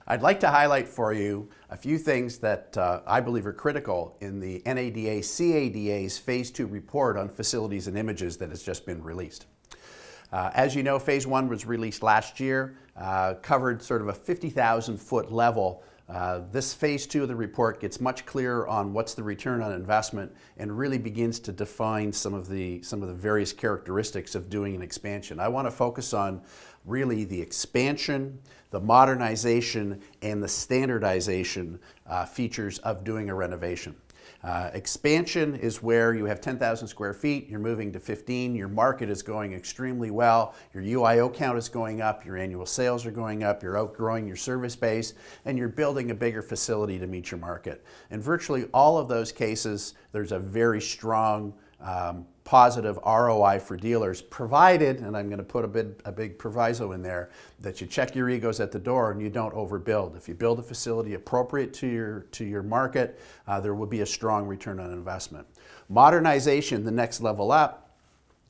I'd like to highlight for you a few things that I believe are critical in the NADA CADA's Phase 2 report on facilities and images that has just been released. As you know, Phase 1 was released last year, covered sort of a 50,000 foot level. This Phase 2 of the report gets much clearer on what's the return on investment and really begins to define some of the various characteristics of doing an expansion. I want to focus on really the expansion, the modernization, and the standardization features of doing a renovation. Expansion is where you have 10,000 square feet, you're moving to 15, your market is going extremely well, your UIO count is going up, your annual sales are going up, you're outgrowing your service base, and you're building a bigger facility to meet your market. In virtually all of those cases, there's a very strong positive ROI for dealers, provided, and I'm going to put a big proviso in there, that you check your egos at the door and you don't overbuild. If you build a facility appropriate to your market, there will be a strong return on investment. Modernization, the next level up,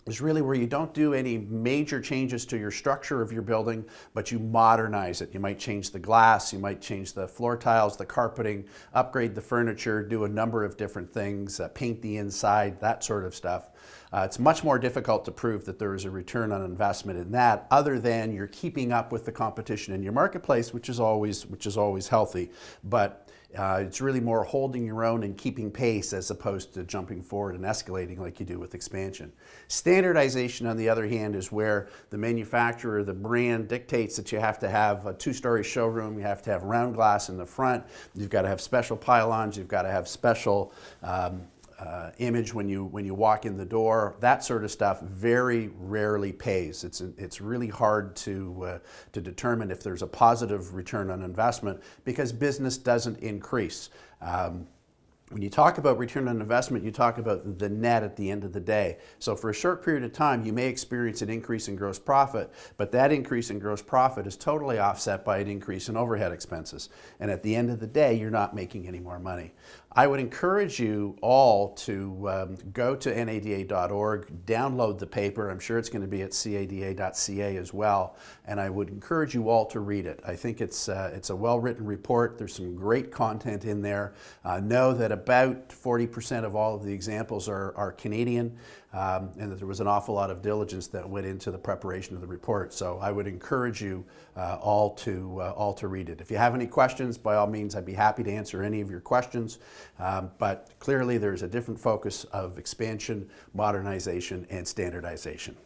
is really where you don't do any major changes to your structure of your building, but you modernize it. You might change the glass, you might change the floor tiles, the carpeting, upgrade the furniture, do a number of different things, paint the inside, that sort of stuff. It's much more difficult to prove that there is a return on investment in that, other than you're keeping up with the competition in your marketplace, which is always healthy. But it's really more holding your own and keeping pace as opposed to jumping forward and escalating like you do with expansion. Standardization, on the other hand, is where the manufacturer, the brand dictates that you have to have a two-story showroom, you have to have round glass in the front, you've got to have special pylons, you've got to have special image when you walk in the door. That sort of stuff very rarely pays. It's really hard to determine if there's a positive return on investment because business doesn't increase. When you talk about return on investment, you talk about the net at the end of the day. So for a short period of time, you may experience an increase in gross profit, but that increase in gross profit is totally offset by an increase in overhead expenses. And at the end of the day, you're not making any more money. I would encourage you all to go to nada.org, download the paper. I'm sure it's going to be at cada.ca as well. And I would encourage you all to read it. I think it's a well-written report. There's some great content in there. Know that about 40% of all of the examples are Canadian, and that there was an awful lot of diligence that went into the preparation of the report. So I would encourage you all to read it. If you have any questions, by all means, I'd be happy to answer any of your questions. But clearly there's a different focus of expansion, modernization, and standardization.